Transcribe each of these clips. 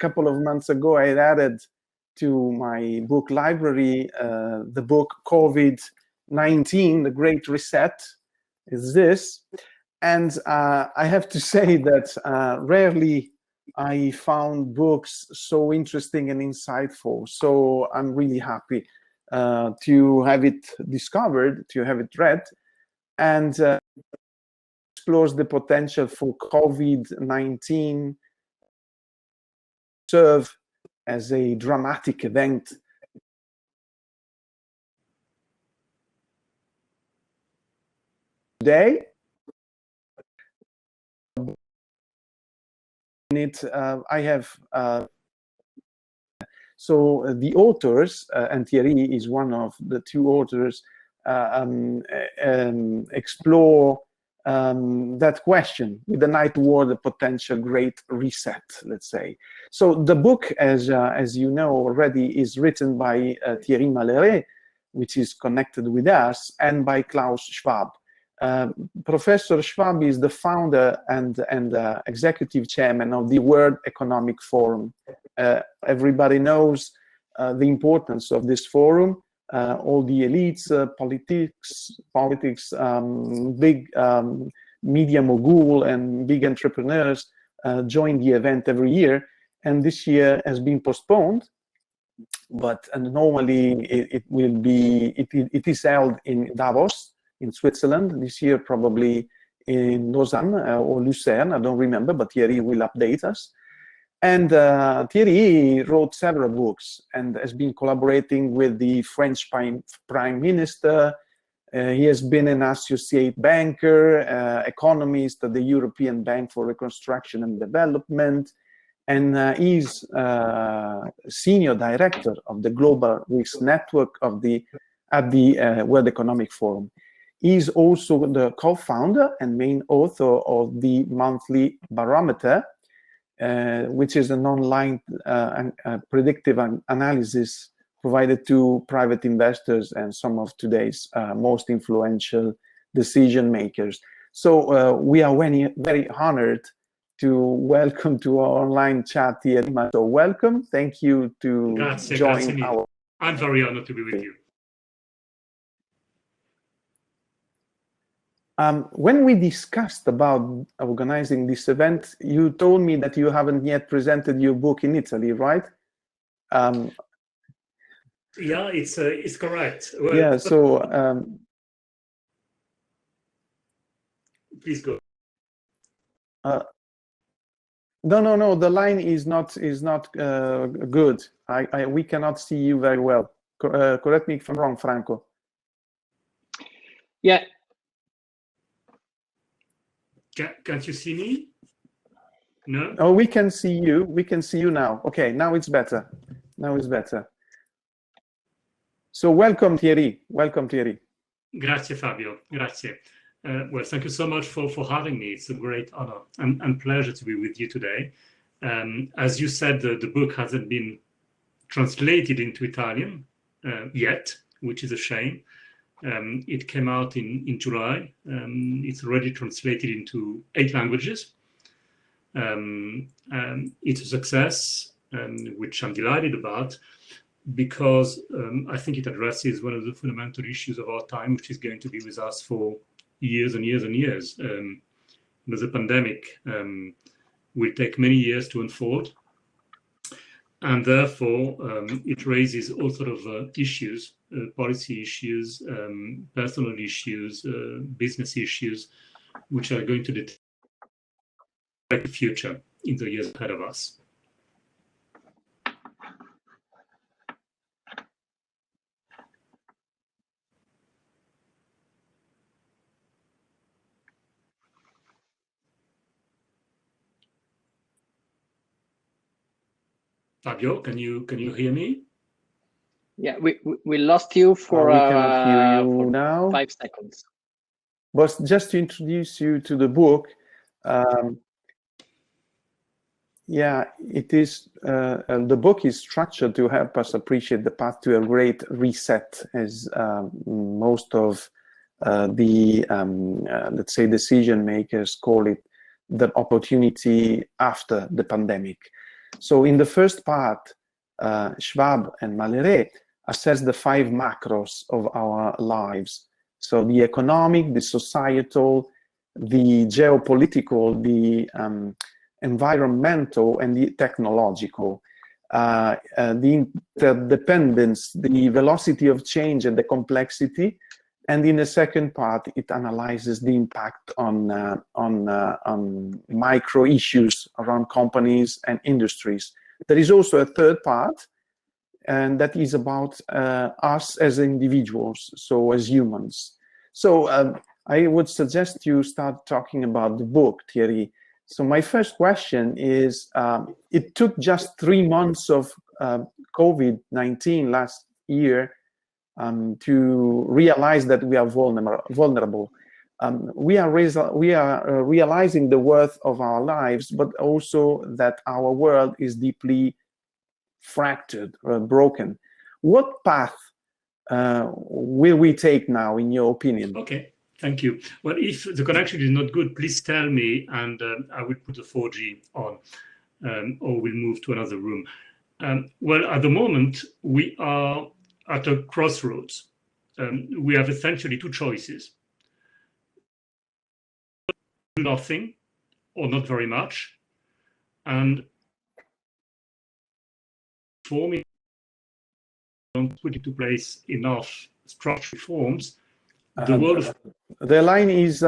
couple of months ago, I added to my book library the book COVID-19, The Great Reset, is this. And I have to say that rarely I found books so interesting and insightful. So I'm really happy to have it discovered, to have it read, and explores the potential for COVID-19 serve as a dramatic event today. In it, I have so the authors, and Thierry is one of the two authors, explore that question with an eye toward the potential great reset, let's say. So the book, as you know already, is written by Thierry Malleret, which is connected with us, and by Klaus Schwab. Professor Schwab is the founder and executive chairman of the World Economic Forum. Everybody knows the importance of this forum. All the elites, politics, big media mogul and big entrepreneurs join the event every year, and this year has been postponed. But normally it is held in Davos, in Switzerland. This year probably in Lausanne or Lucerne, I don't remember, but Thierry will update us. And Thierry wrote several books and has been collaborating with the French Prime Minister. He has been an associate banker, economist at the European Bank for Reconstruction and Development, and he's senior director of the Global Risk Network at the World Economic Forum. He's also the co-founder and main author of the Monthly Barometer, which is an online predictive analysis provided to private investors and some of today's most influential decision makers. So we are very honored to welcome to our online chat Thierry. So welcome. Thank you to join our... I'm very honored to be with you. When we discussed about organizing this event, you told me that you haven't yet presented your book in Italy, right? Yeah, it's correct. Well, yeah, so... please go. No, the line is not good. We cannot see you very well. Correct me if I'm wrong, Franco. Yeah. Can't you see me? No? Oh, we can see you. We can see you now. Okay, now it's better. Now it's better. So welcome, Thierry. Welcome, Thierry. Grazie, Fabio. Grazie. Well, thank you so much for having me. It's a great honor and pleasure to be with you today. As you said, the book hasn't been translated into Italian yet, which is a shame. It came out in July. It's already translated into 8 languages. It's a success, which I'm delighted about, because I think it addresses one of the fundamental issues of our time, which is going to be with us for years and years and years. The pandemic will take many years to unfold. And therefore, it raises all sort of issues, policy issues, personal issues, business issues, which are going to determine the future in the years ahead of us. Fabio, can you hear me? Yeah, we lost you for, we cannot hear you for now. 5 seconds. But just to introduce you to the book, yeah, it is. The book is structured to help us appreciate the path to a great reset, as most of the let's say decision makers call it, the opportunity after the pandemic. So in the first part, Schwab and Malleret assess the 5 macros of our lives. So the economic, the societal, the geopolitical, the environmental, and the technological. The interdependence, the velocity of change and the complexity. And in the second part, it analyzes the impact on micro issues around companies and industries. There is also a third part, and that is about us as individuals, so as humans. So I would suggest you start talking about the book, Thierry. So my first question is, it took just 3 months of COVID-19 last year to realize that we are vulnerable. We are realizing the worth of our lives, but also that our world is deeply fractured, broken. What path will we take now, in your opinion? Okay, thank you. Well, if the connection is not good, please tell me, and I will put the 4G on, or we'll move to another room. Well, at the moment, we are at a crossroads. We have essentially 2 choices. Nothing, or not very much, and for me, don't put into place enough structural reforms. The world of the line is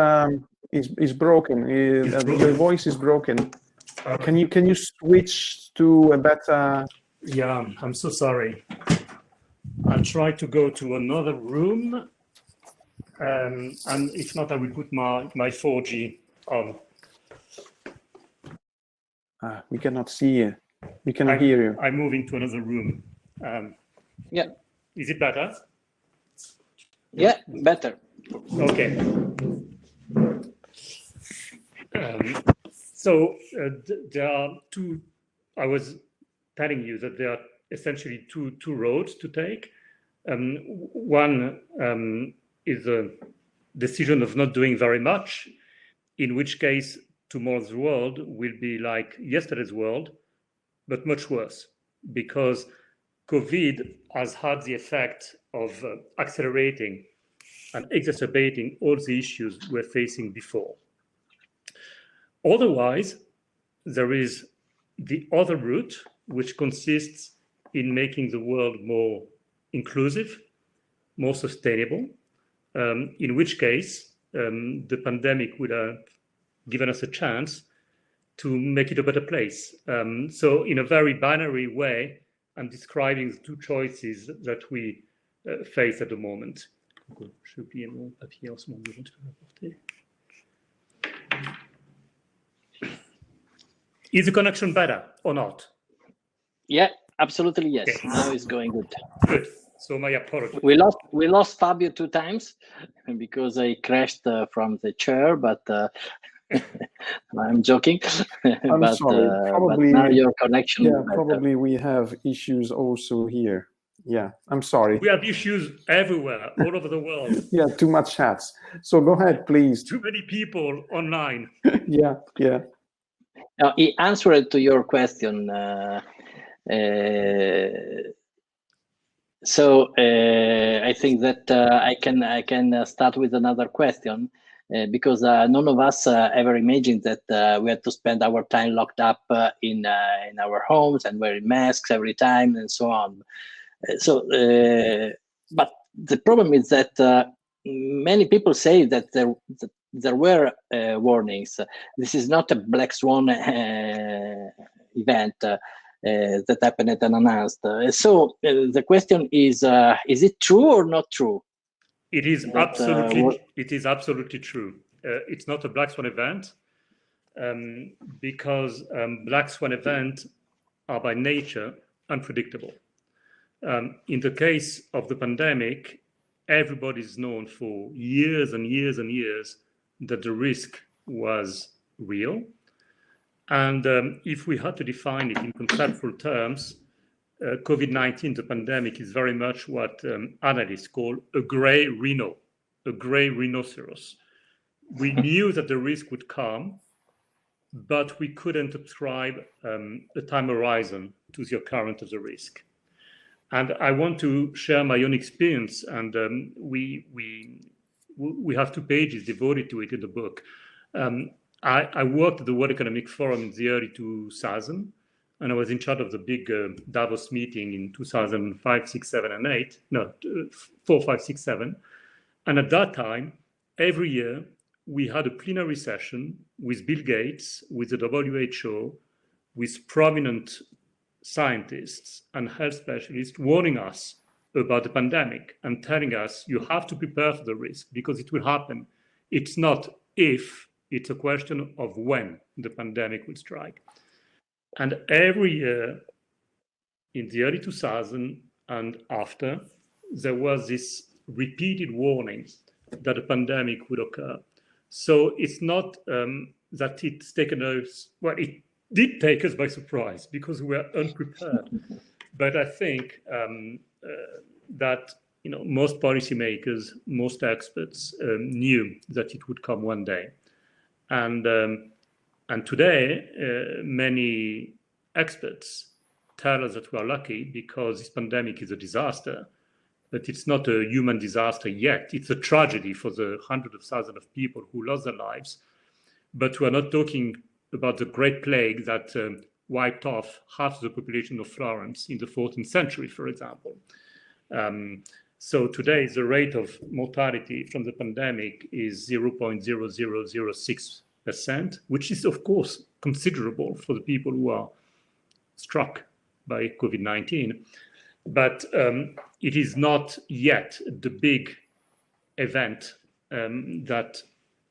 broken. The voice is broken. Can you switch to a better? Yeah, I'm so sorry. I'll try to go to another room, and if not, I will put my 4G on. We cannot see you. We cannot hear you. I'm moving to another room. Yeah. Is it better? Yeah, better. Okay. So there are 2. I was telling you that there are essentially two roads to take. One is a decision of not doing very much, in which case tomorrow's world will be like yesterday's world, but much worse, because COVID has had the effect of accelerating and exacerbating all the issues we're facing before. Otherwise, there is the other route, which consists in making the world more inclusive, more sustainable, in which case the pandemic would have given us a chance to make it a better place. So in a very binary way, I'm describing the 2 choices that we face at the moment. Is the connection better or not? Yeah, absolutely yes. Okay. Now it's going good. Good. So my apologies. We lost Fabio 2 times because I crashed from the chair, but I'm joking. I'm but, sorry. Probably but now your connection. Yeah, probably we have issues also here. Yeah, I'm sorry. We have issues everywhere, all over the world. Yeah, too much chats. So go ahead, please. Too many people online. Yeah. He answered to your question. So I think that I can start with another question because none of us ever imagined that we had to spend our time locked up in our homes and wearing masks every time and so on. But the problem is that many people say that there were warnings. This is not a black swan event that happened unannounced. So the question is it true or not true? It is absolutely true. It's not a black swan event because black swan events are by nature unpredictable. In the case of the pandemic, everybody's known for years and years and years that the risk was real. And if we had to define it in conceptual terms, COVID-19, the pandemic, is very much what analysts call a gray rhino, a gray rhinoceros. We knew that the risk would come, but we couldn't ascribe a time horizon to the occurrence of the risk. And I want to share my own experience, and we have 2 pages devoted to it in the book. I worked at the World Economic Forum in the early 2000s, and I was in charge of the big Davos meeting in 2005, 6, 7, and 8. No, 4, 5, 6, 7. And at that time, every year, we had a plenary session with Bill Gates, with the WHO, with prominent scientists and health specialists warning us about the pandemic and telling us you have to prepare for the risk because it will happen. It's not if, it's a question of when the pandemic will strike. And every year in the early 2000s and after, there was this repeated warning that a pandemic would occur. So it's not that it's taken us, well, it did take us by surprise because we were unprepared. But I think that most policymakers, most experts knew that it would come one day. And today, many experts tell us that we are lucky because this pandemic is a disaster, but it's not a human disaster yet. It's a tragedy for the hundreds of thousands of people who lost their lives. But we are not talking about the Great Plague that wiped off half the population of Florence in the 14th century, for example. So today, the rate of mortality from the pandemic is 0.0006%, which is, of course, considerable for the people who are struck by COVID-19. But it is not yet the big event that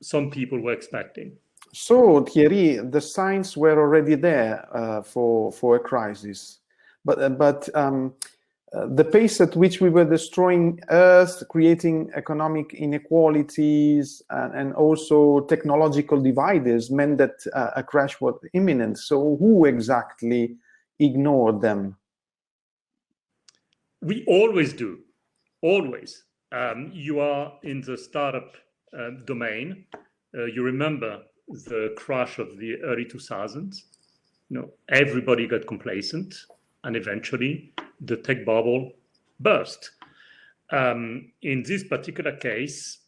some people were expecting. So, Thierry, the signs were already there for a crisis, but the pace at which we were destroying Earth, creating economic inequalities, and also technological dividers meant that a crash was imminent. So who exactly ignored them? We always do, always. You are in the startup domain. You remember the crash of the early 2000s. Everybody got complacent, and eventually the tech bubble burst. In this particular case,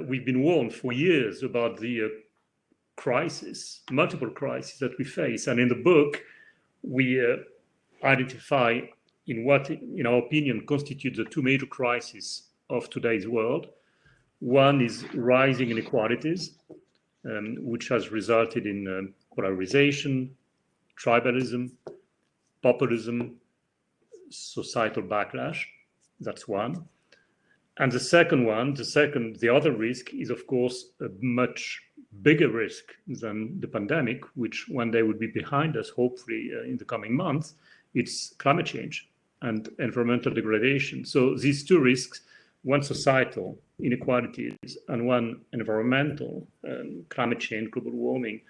we've been warned for years about the crisis, multiple crises that we face. And in the book, we identify in what, in our opinion, constitute the 2 major crises of today's world. One is rising inequalities, which has resulted in polarization, tribalism, populism, societal backlash. That's one. And the second one, the other risk is, of course, a much bigger risk than the pandemic, which one day will be behind us, hopefully in the coming months. It's climate change and environmental degradation. So these 2 risks, one societal inequalities and one environmental, climate change, global warming,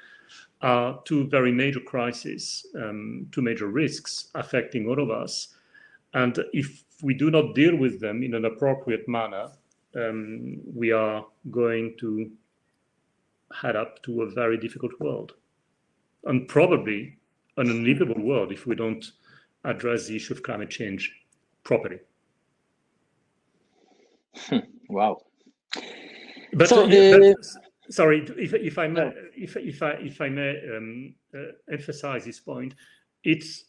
are 2 very major crises, 2 major risks affecting all of us. And if we do not deal with them in an appropriate manner, we are going to head up to a very difficult world, and probably an unlivable world if we don't address the issue of climate change properly. Wow. But, so, sorry, if I may emphasize this point, it's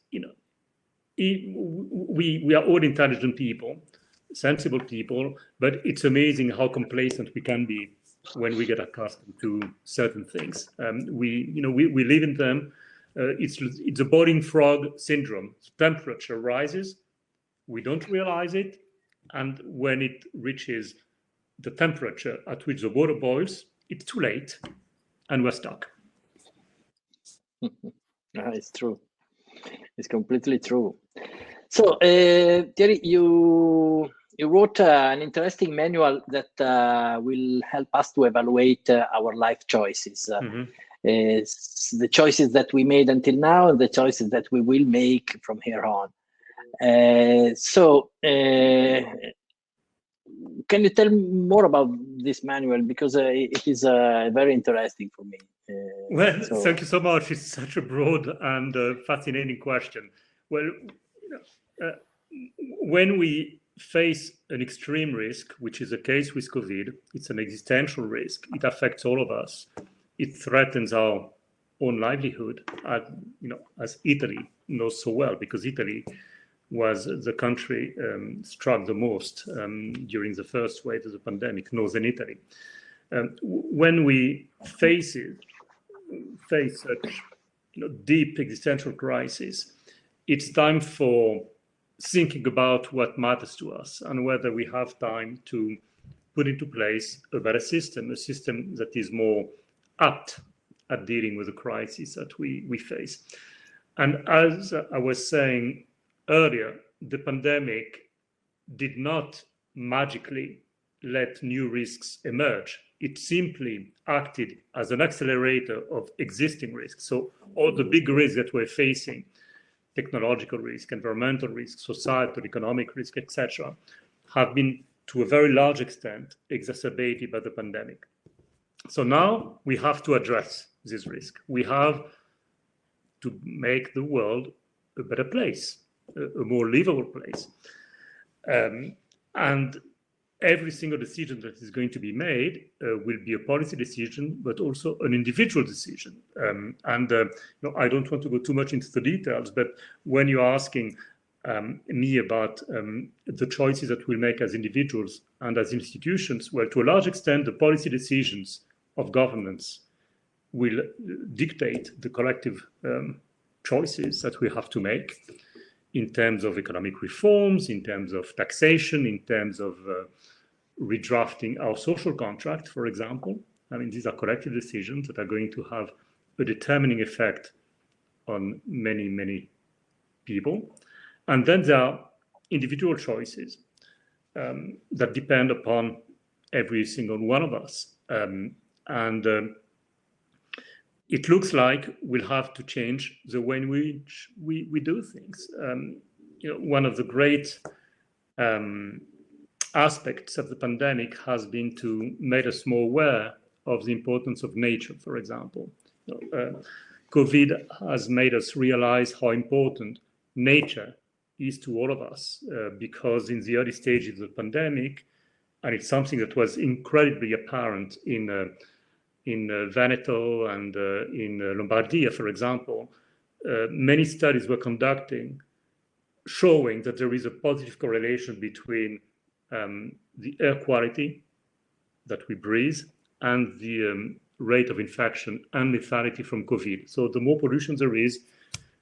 we are all intelligent people, sensible people, but it's amazing how complacent we can be when we get accustomed to certain things. We live in them. It's a boiling frog syndrome. Temperature rises, we don't realize it, and when it reaches the temperature at which the water boils, it's too late, and we're stuck. It's true. It's completely true. So, Thierry, you wrote an interesting manual that will help us to evaluate our life choices. The choices that we made until now and the choices that we will make from here on. Can you tell more about this manual? Because it is very interesting for me. Well, thank you so much. It's such a broad and fascinating question. Well, when we face an extreme risk, which is the case with COVID, it's an existential risk. It affects all of us. It threatens our own livelihood, as Italy knows so well, because Italy was the country struck the most during the first wave of the pandemic, northern Italy. When we face such deep existential crisis, it's time for thinking about what matters to us and whether we have time to put into place a better system, a system that is more apt at dealing with the crisis that we face. And as I was saying earlier, the pandemic did not magically let new risks emerge. It simply acted as an accelerator of existing risks. So all the big risks that we're facing, technological risk, environmental risk, societal, economic risk, etc., have been to a very large extent exacerbated by the pandemic. So now we have to address this risk. We have to make the world a better place, a more livable place. And every single decision that is going to be made will be a policy decision, but also an individual decision. I don't want to go too much into the details, but when you're asking me about the choices that we'll make as individuals and as institutions, well, to a large extent, the policy decisions of governments will dictate the collective choices that we have to make in terms of economic reforms, in terms of taxation, in terms of redrafting our social contract, for example. I mean, these are collective decisions that are going to have a determining effect on many, many people. And then there are individual choices that depend upon every single one of us. It looks like we'll have to change the way in which we do things. One of the great aspects of the pandemic has been to make us more aware of the importance of nature, for example. COVID has made us realize how important nature is to all of us, because in the early stages of the pandemic, and it's something that was incredibly apparent in Veneto and in Lombardia, for example, many studies were conducting showing that there is a positive correlation between the air quality that we breathe and the rate of infection and lethality from COVID. So the more pollution there is,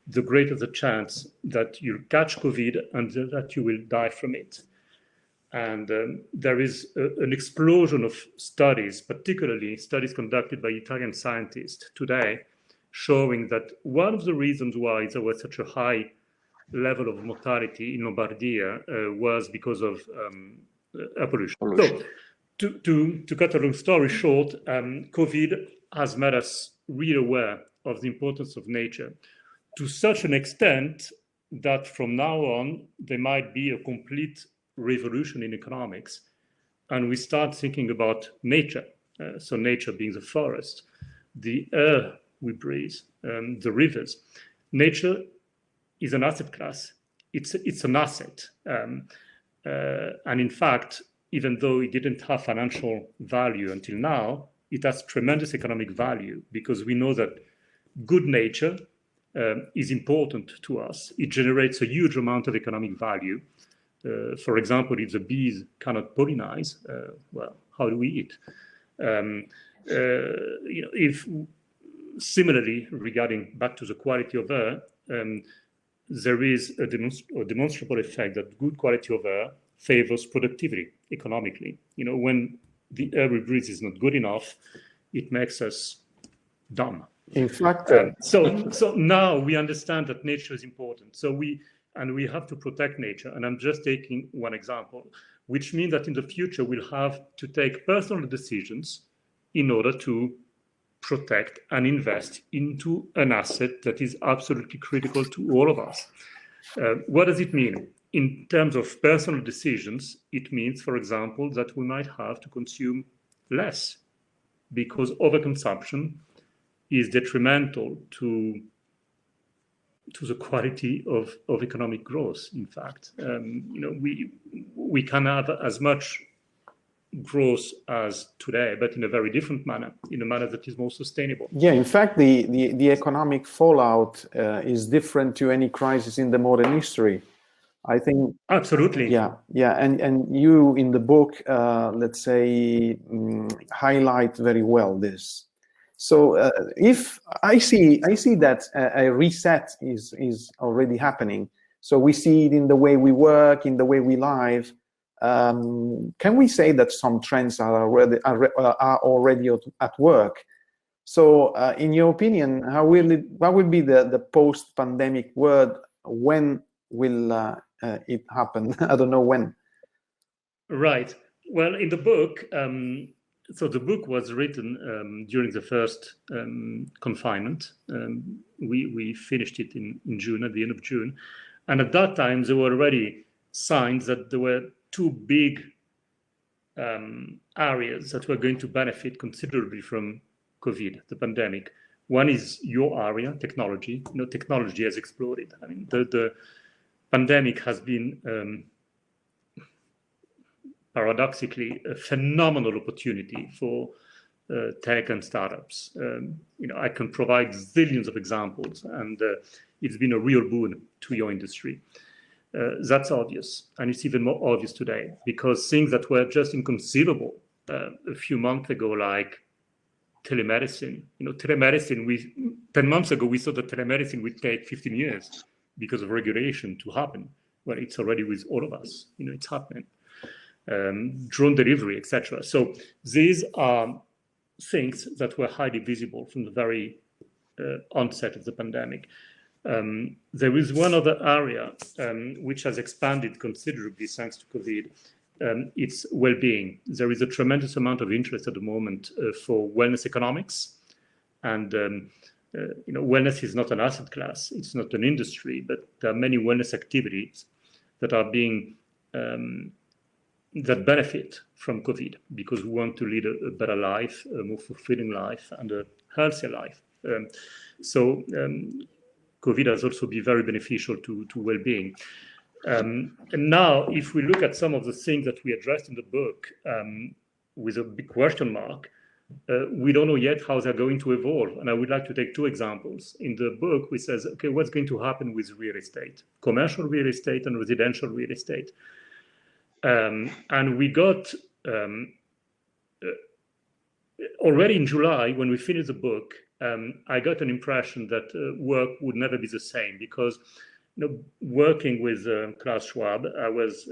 the greater the chance that you'll catch COVID and that you will die from it. And there is an explosion of studies, particularly studies conducted by Italian scientists today, showing that one of the reasons why there was such a high level of mortality in Lombardia was because of air pollution. So to cut a long story short, COVID has made us really aware of the importance of nature to such an extent that from now on, there might be a complete revolution in economics. And we start thinking about nature. So nature being the forest, the air we breathe, the rivers. Nature is an asset class. It's an asset. And in fact, even though it didn't have financial value until now, it has tremendous economic value because we know that good nature is important to us. It generates a huge amount of economic value. For example, if the bees cannot pollinize, well, how do we eat? If similarly, regarding back to the quality of air, there is a demonstrable effect that good quality of air favors productivity economically. When the air we breathe is not good enough, it makes us dumb. In fact, so now we understand that nature is important. So we have to protect nature. And I'm just taking one example, which means that in the future we'll have to take personal decisions in order to protect and invest into an asset that is absolutely critical to all of us. What does it mean? In terms of personal decisions, it means, for example, that we might have to consume less because overconsumption is detrimental to the quality of economic growth. In fact, we can have as much growth as today, but in a very different manner, in a manner that is more sustainable. Yeah, in fact, the economic fallout is different to any crisis in the modern history. I think absolutely. Yeah, and you in the book, let's say, highlight very well this. So if I see that a reset is already happening. So we see it in the way we work, in the way we live. Can we say that some trends are already at work? So, in your opinion, what will be the post-pandemic world? When will it happen? I don't know when. Right. Well, in the book, so the book was written during the first confinement. We finished it in June, at the end of June, and at that time there were already signs that there were two big areas that were going to benefit considerably from COVID, the pandemic. One is your area, technology. Technology has exploded. I mean, the pandemic has been paradoxically a phenomenal opportunity for tech and startups. I can provide zillions of examples, and it's been a real boon to your industry. That's obvious, and it's even more obvious today because things that were just inconceivable a few months ago, like telemedicine. Telemedicine, 10 months ago, we thought that telemedicine would take 15 years because of regulation to happen. Well, it's already with all of us. It's happening. Drone delivery, etc. So these are things that were highly visible from the very onset of the pandemic. There is one other area which has expanded considerably thanks to COVID. It's well-being. There is a tremendous amount of interest at the moment for wellness economics, and wellness is not an asset class. It's not an industry, but there are many wellness activities that are being that benefit from COVID because we want to lead a better life, a more fulfilling life, and a healthier life. So COVID has also been very beneficial to well-being. And now, if we look at some of the things that we addressed in the book with a big question mark, we don't know yet how they're going to evolve. And I would like to take two examples. In the book, we says, okay, what's going to happen with real estate, commercial real estate and residential real estate? And we got, already in July, when we finished the book, I got an impression that work would never be the same because working with Klaus Schwab, I was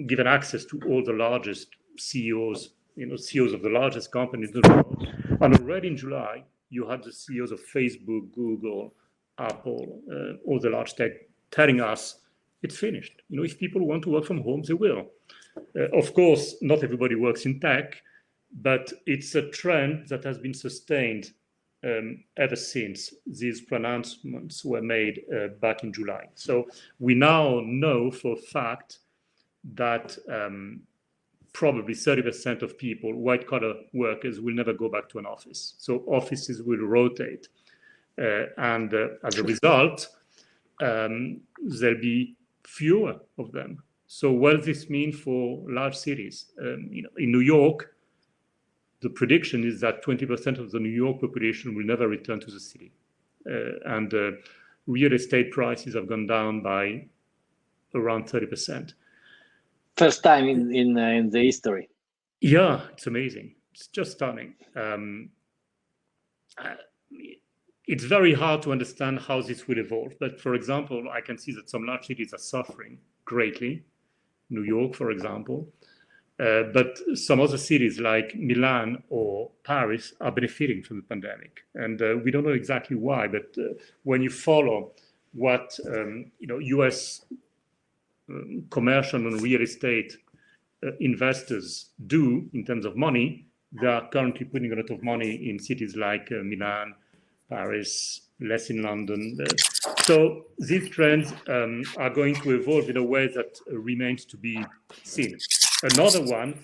given access to all the largest CEOs, CEOs of the largest companies in the world. And already in July, you had the CEOs of Facebook, Google, Apple, all the large tech telling us it's finished. If people want to work from home, they will. Of course, not everybody works in tech, but it's a trend that has been sustained ever since these pronouncements were made back in July. So we now know for a fact that probably 30% of people, white-collar workers, will never go back to an office. So offices will rotate. And as a result, there'll be fewer of them. So what does this mean for large cities? In New York, the prediction is that 20% of the New York population will never return to the city. And real estate prices have gone down by around 30%. First time in the history. Yeah, it's amazing. It's just stunning. It's very hard to understand how this will evolve. But for example, I can see that some large cities are suffering greatly. New York, for example. But some other cities like Milan or Paris are benefiting from the pandemic. And we don't know exactly why, but when you follow what US commercial and real estate investors do in terms of money, they are currently putting a lot of money in cities like Milan, Paris, less in London. So these trends are going to evolve in a way that remains to be seen. Another one,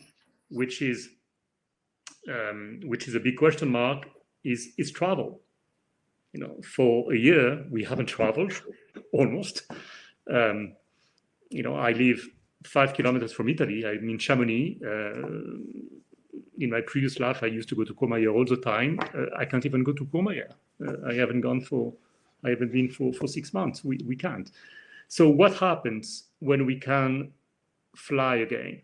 which is a big question mark, is travel. For a year, we haven't traveled, almost. I live 5 kilometers from Italy. I'm in Chamonix. In my previous life, I used to go to Courmayeur all the time. I can't even go to Courmayeur. I haven't been for 6 months. We can't. So what happens when we can fly again?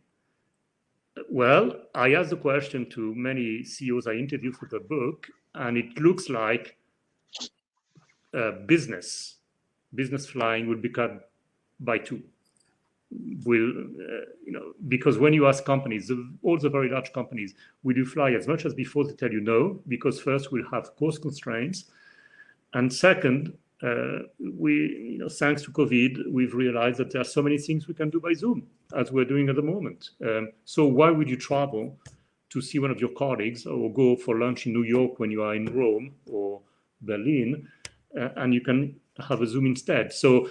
Well, I asked the question to many CEOs I interviewed for the book, and it looks like business flying will be cut by 2. Because when you ask companies, all the very large companies, will you fly as much as before? They tell you no, because first we'll have cost constraints, and second, thanks to COVID, we've realized that there are so many things we can do by Zoom, as we're doing at the moment. So why would you travel to see one of your colleagues or go for lunch in New York when you are in Rome or Berlin, and you can have a Zoom instead? So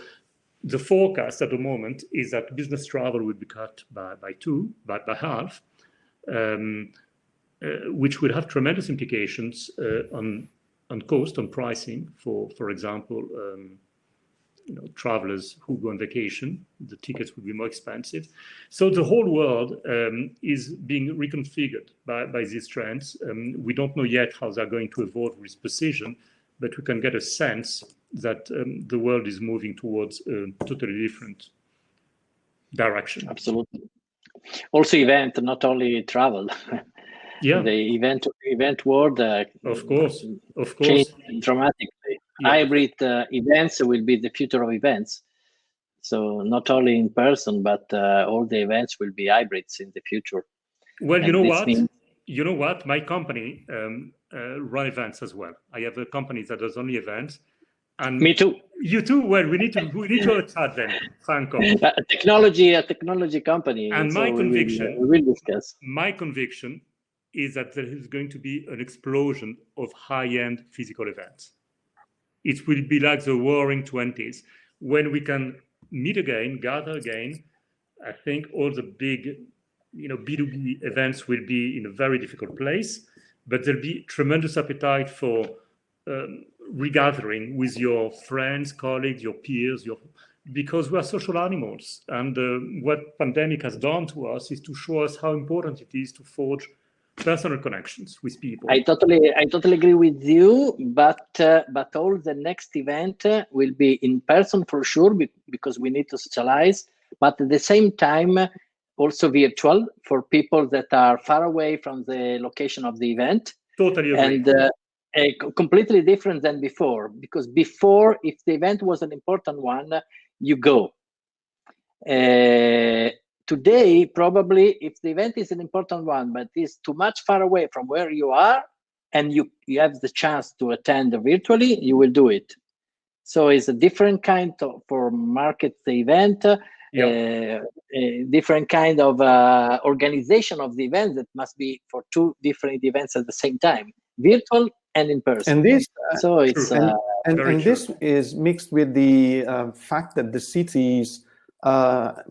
the forecast at the moment is that business travel will be cut by half, which will have tremendous implications on cost, on pricing for example, travelers who go on vacation. The tickets will be more expensive. So the whole world is being reconfigured by these trends. We don't know yet how they're going to evolve with precision, but we can get a sense that the world is moving towards a totally different direction. Absolutely. Also event, not only travel. Yeah. The event world of course changed dramatically. Yeah. Hybrid events will be the future of events. So not only in person, but all the events will be hybrids in the future. Well, you know what? My company run events as well. I have a company that does only events. And me too. You too. Well, we need to chat then, Franco. A technology company. And so my conviction, we will discuss. My conviction is that there is going to be an explosion of high-end physical events. It will be like the Roaring 20s, when we can meet again, gather again. I think all the big, B2B events will be in a very difficult place, but there'll be tremendous appetite for regathering with your friends, colleagues, your peers, because we are social animals. And what pandemic has done to us is to show us how important it is to forge personal connections with people. I totally agree with you, but all the next event will be in person for sure, because we need to socialize, but at the same time also virtual for people that are far away from the location of the event. Totally agree. And completely different than before, because before, if the event was an important one, you go. Today, probably, if the event is an important one, but is too much far away from where you are, and you have the chance to attend virtually, you will do it. So it's a different kind of, for market the event, a different kind of organization of the event that must be for 2 different events at the same time, virtual and in person. And this, so it's and this is mixed with the fact that the cities are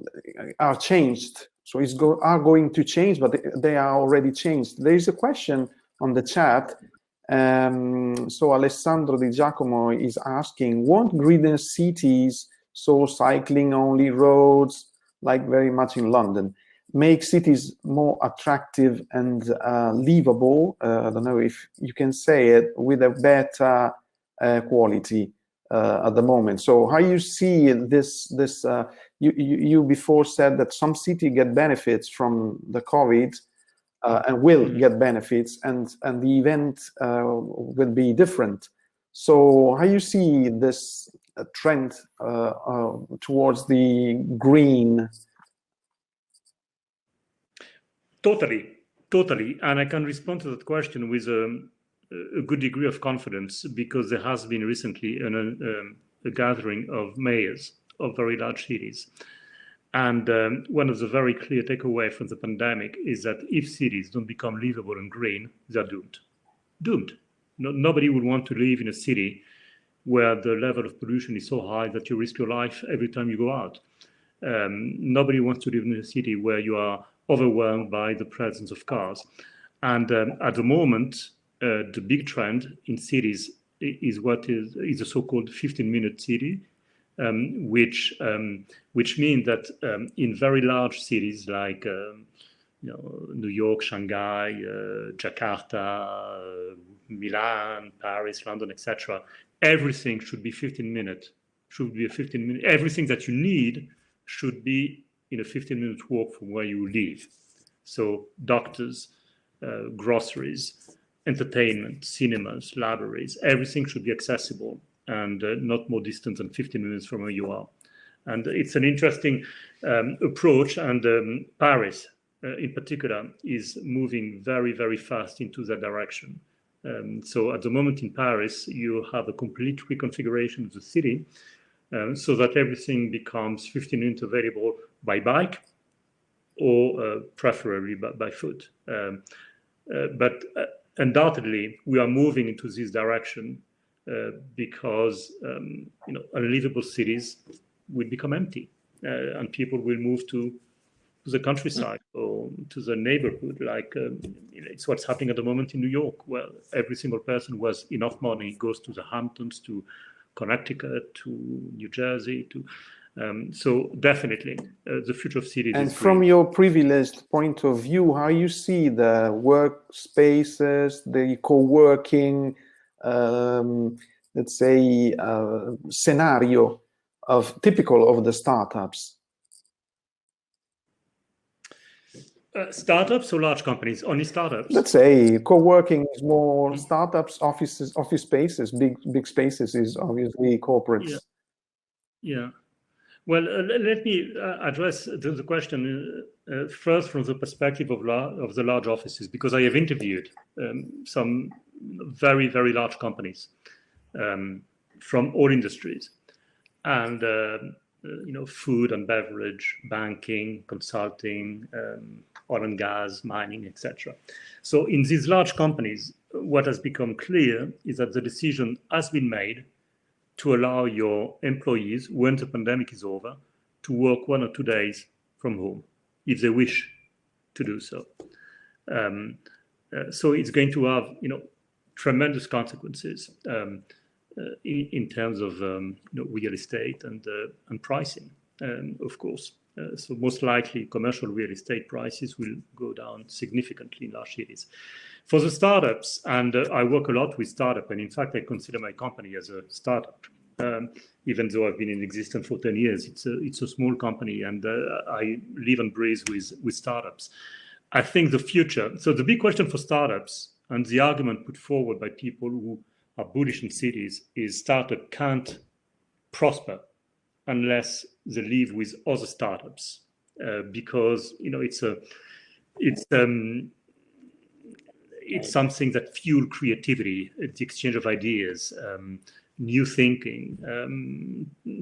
changed. So are going to change, but they are already changed. There is a question on the chat. So Alessandro Di Giacomo is asking, won't greener cities, so cycling only roads, like very much in London, make cities more attractive and livable? I don't know if you can say it, with a better quality at the moment. So how you see this you before said that some city get benefits from the COVID and will get benefits, and the event will be different. So how you see this trend towards the green? Totally. And I can respond to that question with a good degree of confidence, because there has been recently a gathering of mayors of very large cities. And one of the very clear takeaway from the pandemic is that if cities don't become livable and green, they're doomed. Nobody would want to live in a city where the level of pollution is so high that you risk your life every time you go out. Nobody wants to live in a city where you are overwhelmed by the presence of cars. And at the moment, the big trend in cities is what is the so-called 15-minute city, which means that in very large cities like New York, Shanghai, Jakarta, Milan, Paris, London, etc., everything should be 15 minutes. Should be a 15-minute. Everything that you need should be in a 15-minute walk from where you live. So doctors, groceries, entertainment, cinemas, libraries, everything should be accessible and not more distant than 15 minutes from where you are. And it's an interesting approach. And Paris, in particular, is moving very, very fast into that direction. So at the moment in Paris, you have a complete reconfiguration of the city so that everything becomes 15 minutes available by bike or preferably by foot. But undoubtedly, we are moving into this direction because unlivable cities will become empty and people will move to the countryside or to the neighborhood. Like it's what's happening at the moment in New York, where every single person who has enough money goes to the Hamptons, to Connecticut, to New Jersey, so definitely the future of cities. And from your privileged point of view, how you see the workspaces, the co-working, let's say, scenario typical of the startups? Startups or large companies? Only startups? Let's say co-working is more startups, office spaces, big spaces is obviously corporates. Yeah. Well, let me address the question first from the perspective of the large offices, because I have interviewed some very, very large companies from all industries, and food and beverage, banking, consulting, oil and gas, mining, etc. So in these large companies, what has become clear is that the decision has been made to allow your employees, when the pandemic is over, to work 1 or 2 days from home, if they wish to do so. So it's going to have, tremendous consequences in terms of real estate and pricing, of course. So most likely, commercial real estate prices will go down significantly in large cities. For the startups, and I work a lot with startups, and in fact, I consider my company as a startup, even though I've been in existence for 10 years. It's a small company, and I live and breathe with startups. I think the future, so the big question for startups, and the argument put forward by people who are bullish in cities, is startups can't prosper unless they live with other startups, because it's something that fuels creativity, the exchange of ideas, new thinking,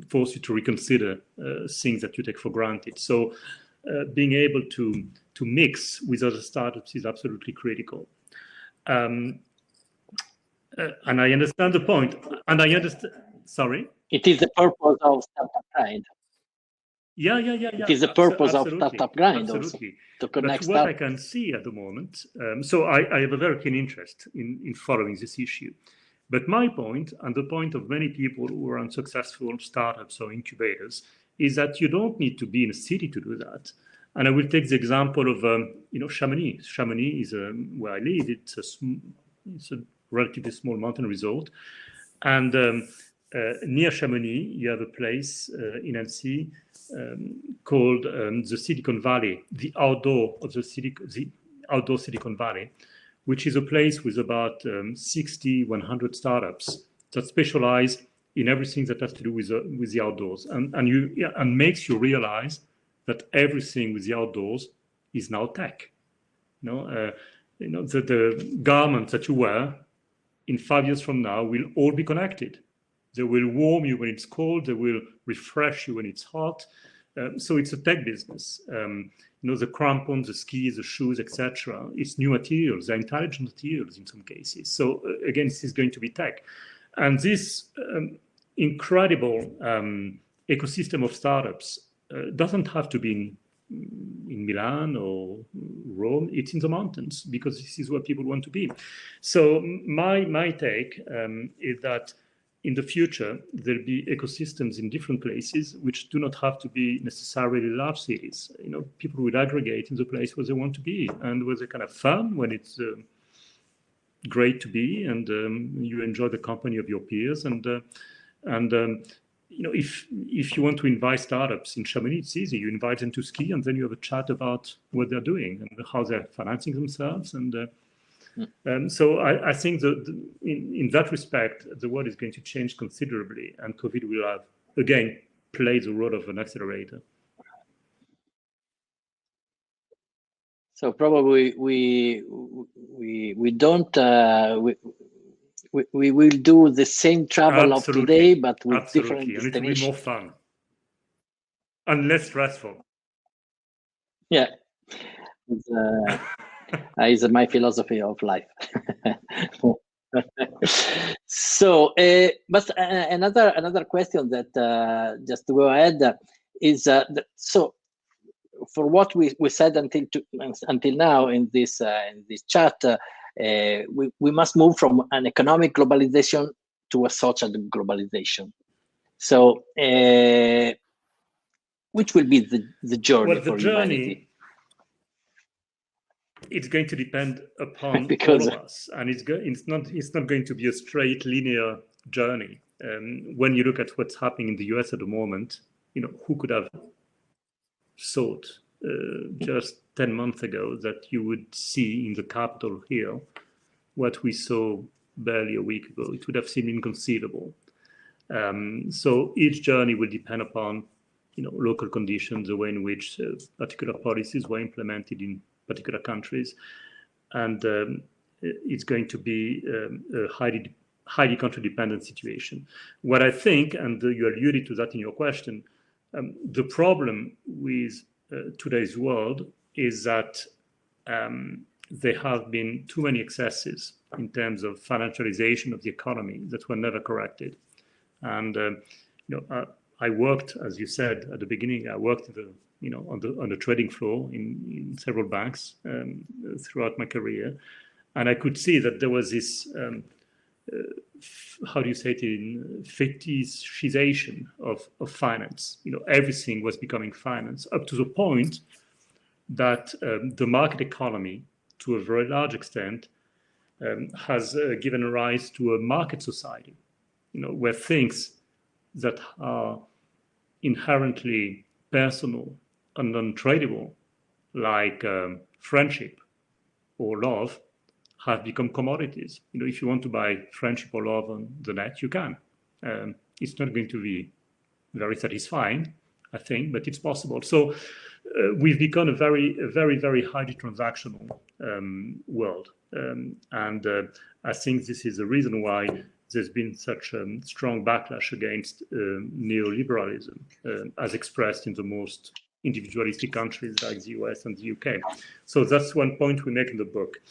force you to reconsider things that you take for granted. So being able to mix with other startups is absolutely critical. And I understand the point. And I understand. Sorry? It is the purpose of Startup Grind. Yeah. It is the purpose of Startup Grind also, to connect But what I can see at the moment, so I have a very keen interest in following this issue. But my point, and the point of many people who are unsuccessful startups or incubators, is that you don't need to be in a city to do that. And I will take the example of Chamonix. Chamonix is where I live. It's a relatively small mountain resort, and near Chamonix, you have a place in Annecy called the Silicon Valley, the outdoor Silicon Valley, which is a place with about 100 startups that specialize in everything that has to do with the outdoors, and makes you realize that everything with the outdoors is now tech. The garments that you wear in 5 years from now will all be connected. They will warm you when it's cold. They will refresh you when it's hot. So it's a tech business. The crampons, the skis, the shoes, etc. It's new materials. They're intelligent materials in some cases. So again, this is going to be tech. And this incredible ecosystem of startups doesn't have to be in Milan or Rome, it's in the mountains, because this is where people want to be. So my take is that in the future, there'll be ecosystems in different places which do not have to be necessarily large cities. People will aggregate in the place where they want to be and where they can have fun, when it's great to be, and you enjoy the company of your peers. If you want to invite startups in Chamonix, it's easy. You invite them to ski, and then you have a chat about what they're doing and how they're financing themselves. So I think that in that respect, the world is going to change considerably, and COVID will have, again, played the role of an accelerator. So probably we don't we will do the same travel of today, but with different destinations. And it will be more fun and less stressful. Yeah, it's my philosophy of life. So, but another question that just to go ahead is so. For what we said until now in this chat, we must move from an economic globalization to a social globalization. So, which will be the journey for humanity? It's going to depend upon all of us, and it's not going to be a straight linear journey. When you look at what's happening in the US at the moment, who could have thought just 10 months ago that you would see in the Capitol Hill what we saw barely a week ago? It would have seemed inconceivable. So each journey will depend upon local conditions, the way in which particular policies were implemented in particular countries, and it's going to be a highly country-dependent situation. What I think, and you alluded to that in your question, the problem with today's world is that there have been too many excesses in terms of financialization of the economy that were never corrected. And I worked, as you said at the beginning, I worked on the trading floor in several banks throughout my career, and I could see that there was this how do you say it, in fetishization of finance. Everything was becoming finance, up to the point that the market economy, to a very large extent, has given rise to a market society, where things that are inherently personal and untradable, like friendship or love, have become commodities. If you want to buy friendship or love on the net, you can. It's not going to be very satisfying, I think, but it's possible. So we've become a very, very highly transactional world. And I think this is the reason why there's been such a strong backlash against neoliberalism, as expressed in the most individualistic countries like the US and the UK. So that's one point we make in the book.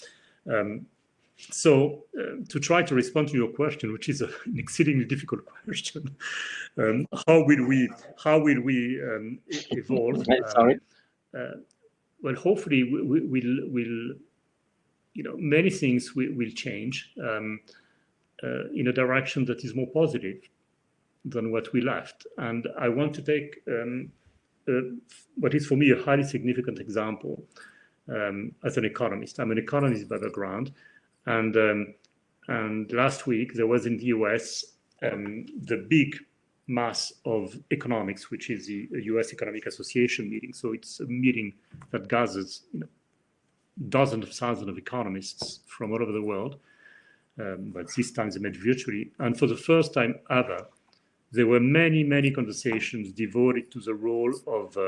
So to try to respond to your question, which is an exceedingly difficult question, how will we evolve? Sorry. Well, hopefully we'll many things will change in a direction that is more positive than what we left. And I want to take what is for me a highly significant example as an economist. I'm an economist by background, and last week there was in the US the big mass of economics, which is the US Economic Association meeting. So it's a meeting that gathers dozens of thousands of economists from all over the world, but this time they met virtually. And for the first time ever, there were many conversations devoted to the role of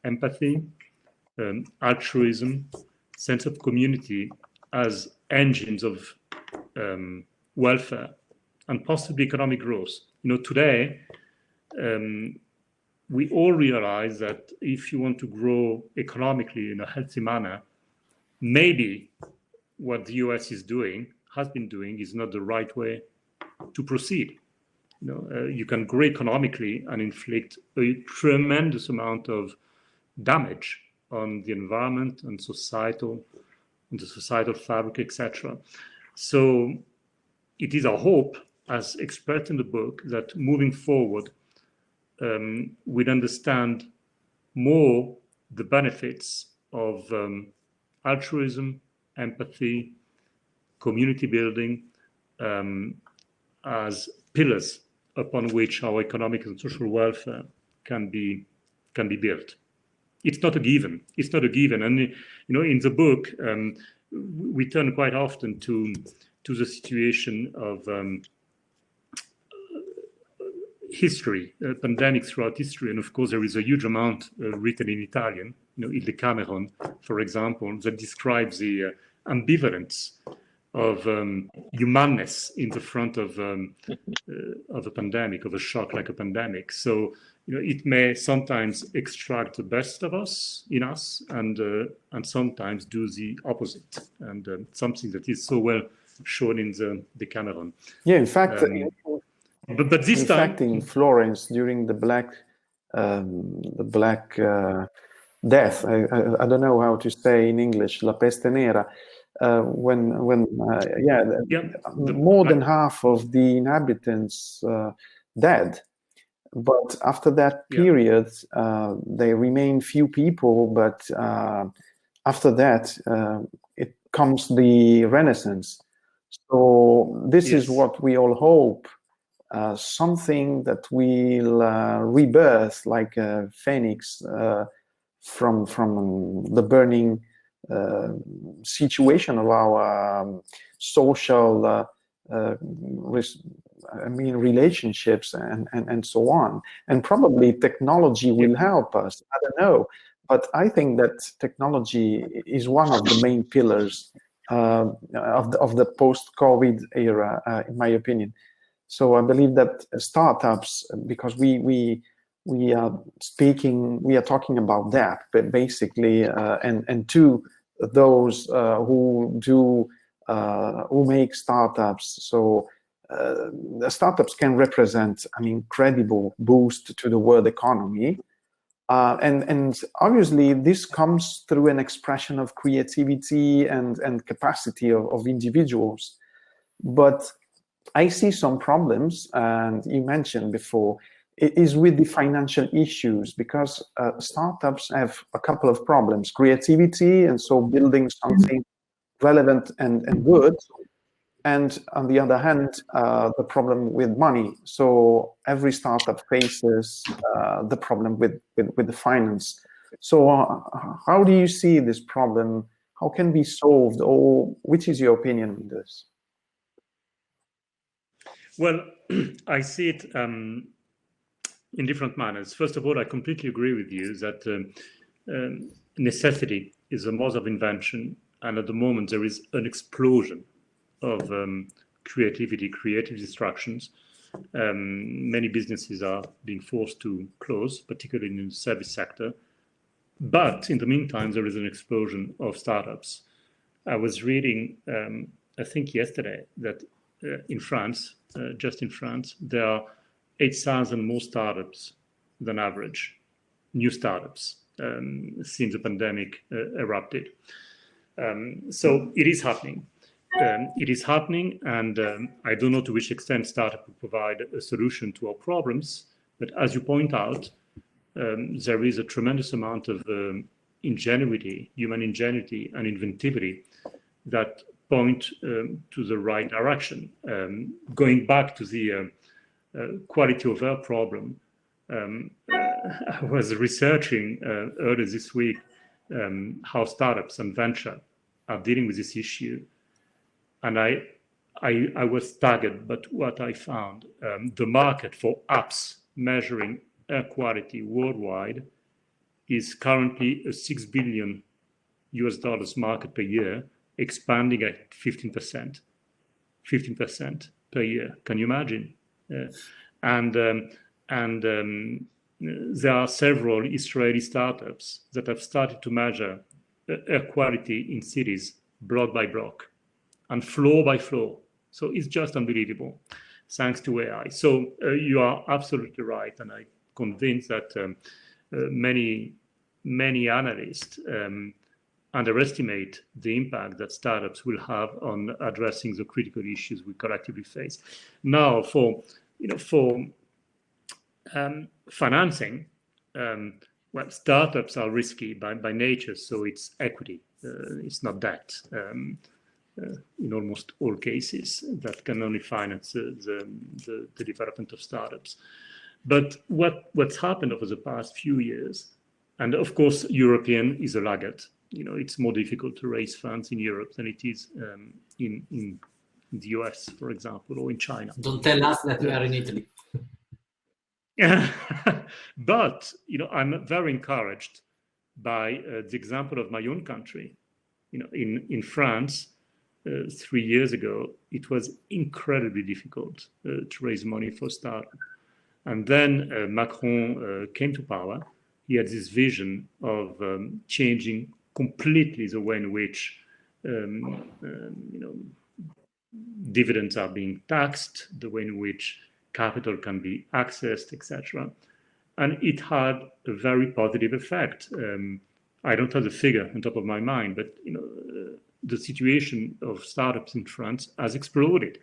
empathy, altruism, sense of community as engines of welfare and possibly economic growth. Today, we all realize that if you want to grow economically in a healthy manner, maybe what the US has been doing is not the right way to proceed. You can grow economically and inflict a tremendous amount of damage on the environment and the societal fabric, etc. So it is our hope, as expressed in the book, that moving forward, we'd understand more the benefits of altruism, empathy, community building as pillars upon which our economic and social welfare can be built. It's not a given. It's not a given. And in the book, we turn quite often to the situation of history, pandemics throughout history, and of course there is a huge amount written in Italian. Il Decameron, for example, that describes the ambivalence of humanness in the front of a pandemic, of a shock like a pandemic. So it may sometimes extract the best of us in us, and sometimes do the opposite, and something that is so well shown in the Decameron. Yeah, in fact, but this time, in Florence during the Black Death, I don't know how to say in English, La Peste Nera, more than half of the inhabitants dead. But after that period, there remain few people. But after that, it comes the Renaissance. So this is what we all hope. Something that will rebirth like a phoenix from the burning situation of our social relationships and so on. And probably technology will help us. I don't know, but I think that technology is one of the main pillars of the post-COVID era, in my opinion. So I believe that startups, because we are talking about that, but basically, and to those who make startups. So the startups can represent an incredible boost to the world economy, and obviously this comes through an expression of creativity and capacity of individuals, but I see some problems, and you mentioned before, it is with the financial issues, because startups have a couple of problems: creativity, and so building something relevant and good, and on the other hand, the problem with money. So every startup faces the problem with the finance. So how do you see this problem? How can it be solved, or which is your opinion on this? Well, I see it in different manners. First of all, I completely agree with you that necessity is the mother of invention, and at the moment there is an explosion of creative distractions. Many businesses are being forced to close, particularly in the service sector. But in the meantime, there is an explosion of startups. I was reading, I think yesterday, that in France, just in France, there are 8,000 more startups than average, new startups, since the pandemic erupted. So it is happening. It is happening, and I don't know to which extent startup will provide a solution to our problems. But as you point out, there is a tremendous amount of ingenuity, human ingenuity, and inventivity that point to the right direction. Going back to the quality of air problem, I was researching earlier this week how startups and venture are dealing with this issue, and I was staggered. But what I found, the market for apps measuring air quality worldwide is currently a $6 billion market per year, expanding at 15% per year. Can you imagine? And there are several Israeli startups that have started to measure air quality in cities block by block and floor by floor. So it's just unbelievable, thanks to AI. So you are absolutely right, and I'm convinced that many many analysts underestimate the impact that startups will have on addressing the critical issues we collectively face. Now, for financing, well, startups are risky by nature, so it's equity, it's not debt. In almost all cases, that can only finance the development of startups. But what's happened over the past few years, and of course, European is a laggard. It's more difficult to raise funds in Europe than it is in the US, for example, or in China. Don't tell us that we are in Italy. But I'm very encouraged by the example of my own country. In France, 3 years ago, it was incredibly difficult to raise money for startup. And then Macron came to power. He had this vision of changing completely the way in which dividends are being taxed, the way in which capital can be accessed, etc. And it had a very positive effect. I don't have the figure on top of my mind, but the situation of startups in France has exploded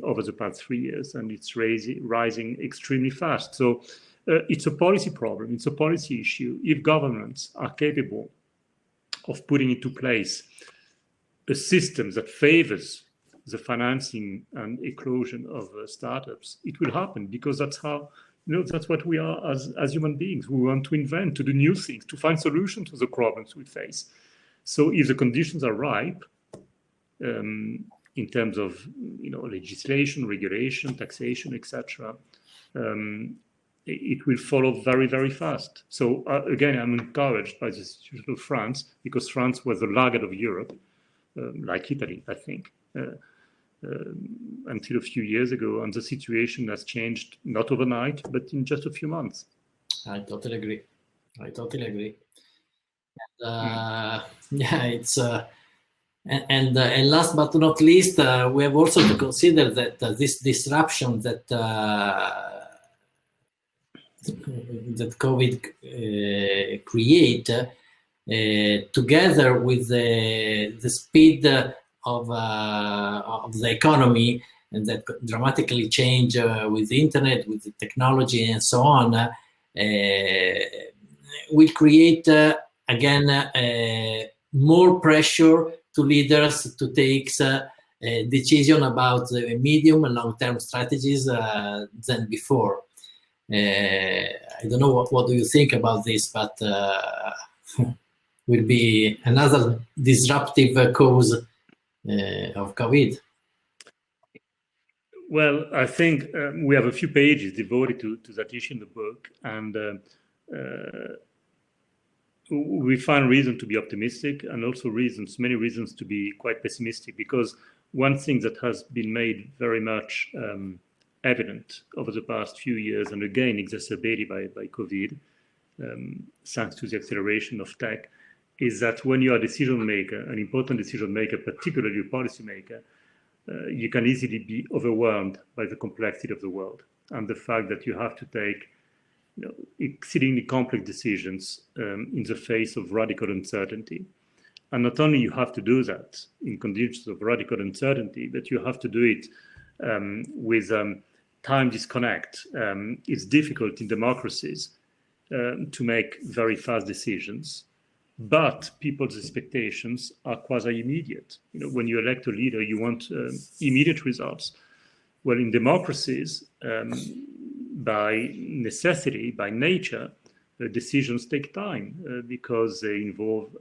over the past 3 years, and it's rising extremely fast. So it's a policy problem. It's a policy issue. If governments are capable of putting into place a system that favors the financing and eclosion of startups, it will happen, because that's how, that's what we are as human beings. We want to invent, to do new things, to find solutions to the problems we face. So if the conditions are ripe, in terms of legislation, regulation, taxation, etc., it will follow very, very fast. So again, I'm encouraged by the situation of France, because France was the laggard of Europe, like Italy, I think, until a few years ago, and the situation has changed not overnight, but in just a few months. I totally agree. Yeah, it's and last but not least, we have also to consider that this disruption that COVID create, together with the speed of the economy, and that dramatically change with the internet, with the technology, and so on, will create again more pressure to leaders to take a decision about the medium and long-term strategies than before. I don't know what do you think about this, but will be another disruptive cause of COVID. Well, I think we have a few pages devoted to that issue in the book, and we find reason to be optimistic, and also many reasons to be quite pessimistic, because one thing that has been made very much evident over the past few years, and again exacerbated by COVID, thanks to the acceleration of tech, is that when you are a decision maker, an important decision maker, particularly a policy maker, you can easily be overwhelmed by the complexity of the world, and the fact that you have to take exceedingly complex decisions in the face of radical uncertainty. And not only you have to do that in conditions of radical uncertainty, but you have to do it with time disconnect. It's difficult in democracies to make very fast decisions, but people's expectations are quasi-immediate. When you elect a leader, you want immediate results. Well, in democracies, by necessity, by nature, decisions take time because they involve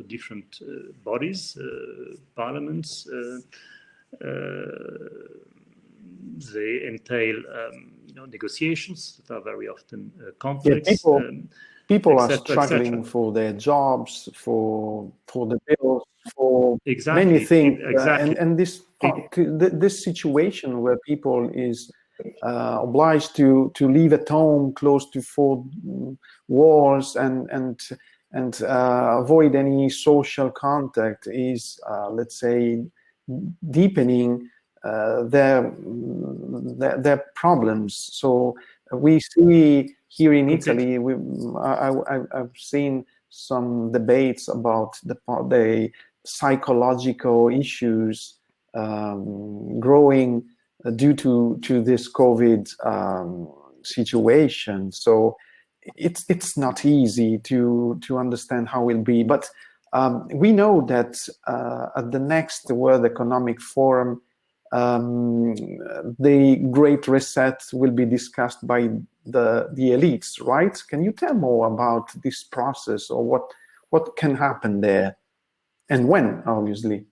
different bodies, parliaments. They entail negotiations that are very often complex. Yeah, people are struggling for their jobs, for the bills, for many things. And this situation where people is obliged to live at home, close to four walls, and avoid any social contact is, let's say, deepening their problems. So we see here in Italy, I've seen some debates about the psychological issues growing due to this COVID situation. So it's not easy to understand how it will be, but we know that at the next World Economic Forum, the Great Reset will be discussed by the elites, right? Can you tell more about this process, or what can happen there, and when, obviously?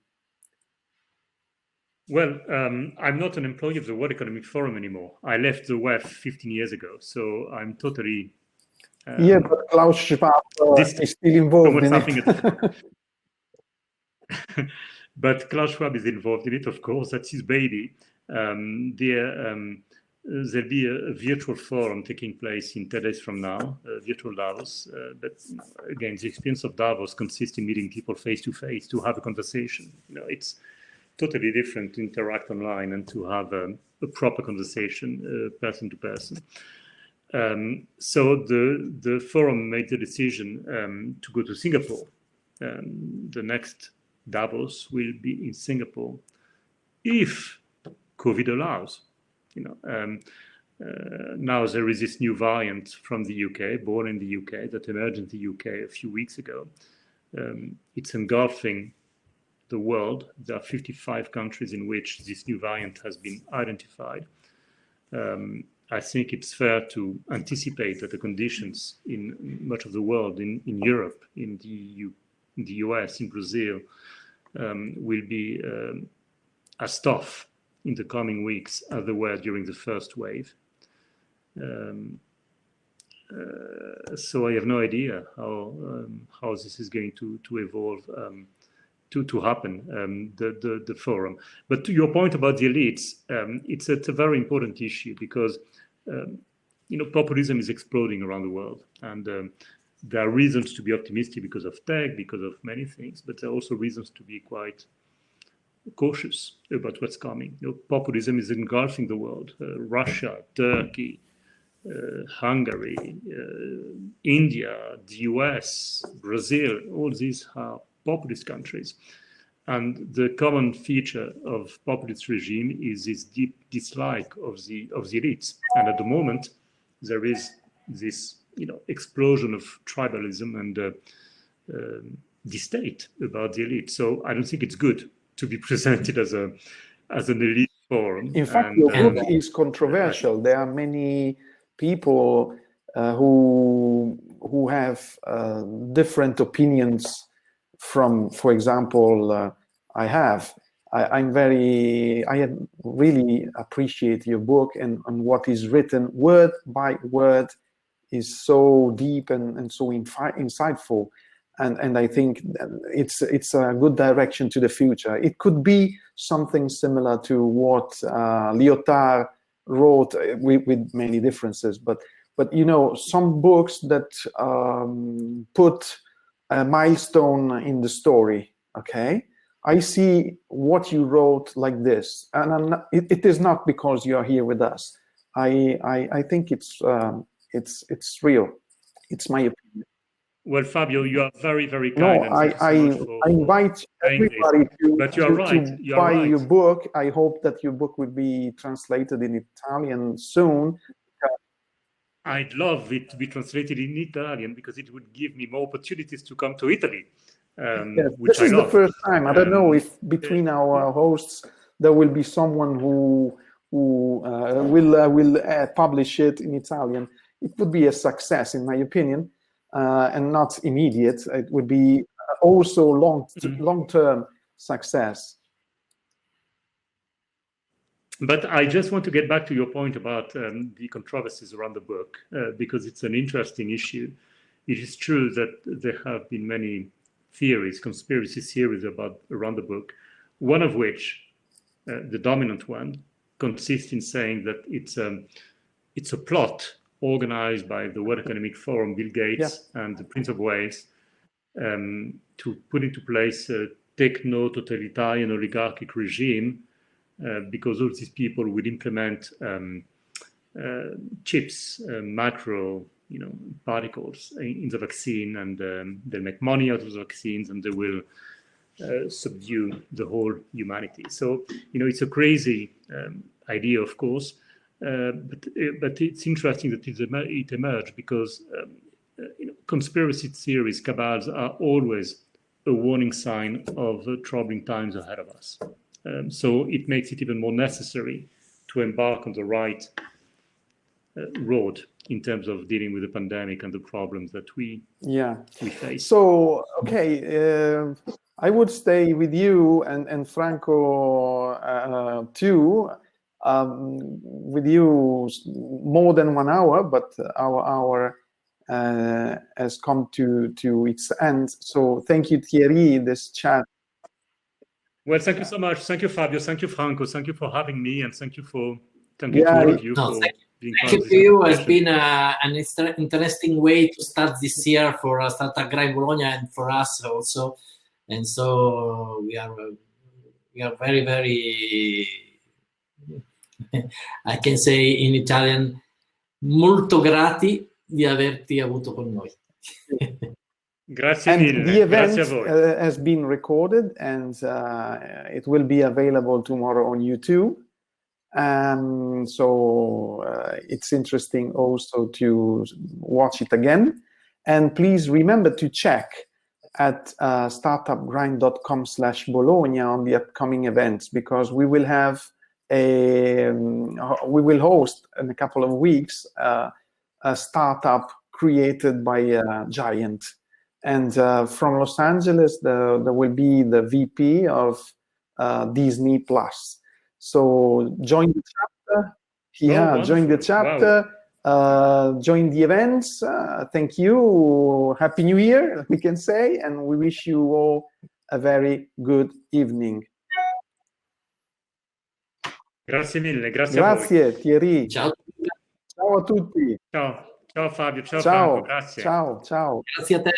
Well, I'm not an employee of the World Economic Forum anymore. I left the WEF 15 years ago, so I'm totally... yeah, but Klaus Schwab is still involved in it. But Klaus Schwab is involved in it, of course. That's his baby. There'll be a virtual forum taking place in 10 days from now, virtual Davos. But again, the experience of Davos consists in meeting people face to face to have a conversation. You know, it's totally different to interact online and to have a proper conversation, person to person. So the forum made the decision to go to Singapore. The next Davos will be in Singapore if COVID allows. You know, now there is this new variant from the UK, born in the UK, that emerged in the UK a few weeks ago. It's engulfing the world. There are 55 countries in which this new variant has been identified. I think it's fair to anticipate that the conditions in much of the world, in Europe, in the US, in Brazil, will be as tough in the coming weeks as they were during the first wave. So I have no idea how this is going to evolve, to happen, the forum. But to your point about the elites, it's a very important issue because you know, populism is exploding around the world, and there are reasons to be optimistic because of tech, because of many things, but there are also reasons to be quite cautious about what's coming. You know, populism is engulfing the world. Russia, Turkey, Hungary, India, the US, Brazil, all these are populist countries. And the common feature of populist regime is this deep dislike of the elites. And at the moment, there is this, you know, explosion of tribalism and disstate about the elite. So I don't think it's good to be presented as an elite forum. In fact, your book is controversial. There are many people who have different opinions from, for example, I really appreciate your book, and what is written word by word is so deep and so insightful. And I think it's a good direction to the future. It could be something similar to what Lyotard wrote, with many differences. But you know, some books that put a milestone in the story. Okay, I see what you wrote like this, and it is not because you are here with us. I think it's real. It's my opinion. Well, Fabio, you are very, very kind. No, I invite everybody to buy your book. I hope that your book will be translated in Italian soon. I'd love it to be translated in Italian because it would give me more opportunities to come to Italy. Yes, this is the first time. I don't know if between our hosts there will be someone who will publish it in Italian. It would be a success, in my opinion. And not immediate. It would be also long-term success. But I just want to get back to your point about the controversies around the book, because it's an interesting issue. It is true that there have been many theories, conspiracy theories around the book, one of which, the dominant one, consists in saying that it's a plot organized by the World Economic Forum, Bill Gates, and the Prince of Wales, to put into place a techno-totalitarian oligarchic regime, because all these people would implement chips, macro, particles in the vaccine, and they'll make money out of the vaccines, and they will subdue the whole humanity. So, it's a crazy idea, of course, but it's interesting that it emerged because conspiracy theories, cabals are always a warning sign of troubling times ahead of us. So it makes it even more necessary to embark on the right road in terms of dealing with the pandemic and the problems that we face. So, okay, I would stay with you and Franco too, with you more than 1 hour, but our hour has come to its end. So thank you, Thierry, this chat. Well, thank you so much. Thank you, Fabio. Thank you, Franco. Thank you for having me, and thank you to all of you for being part of this. Thank you. It's been an interesting way to start this year for Startup Grind Bologna and for us also. And so we are very, very, I can say in Italian, molto grati di averti avuto con noi. Grazie mille. The event Grazie a voi. has been recorded, and it will be available tomorrow on YouTube. So it's interesting also to watch it again. And please remember to check at startupgrind.com/Bologna on the upcoming events, because we will have we will host in a couple of weeks a startup created by a giant. And from Los Angeles, there will be the VP of Disney Plus. So join the chapter. Yeah, join the chapter. Wow. Join the events. Thank you. Happy New Year, we can say, and we wish you all a very good evening. Grazie mille, grazie a voi. Grazie, Thierry. Ciao. Ciao a tutti. Ciao Fabio, ciao Franco, grazie. Ciao. Grazie a te.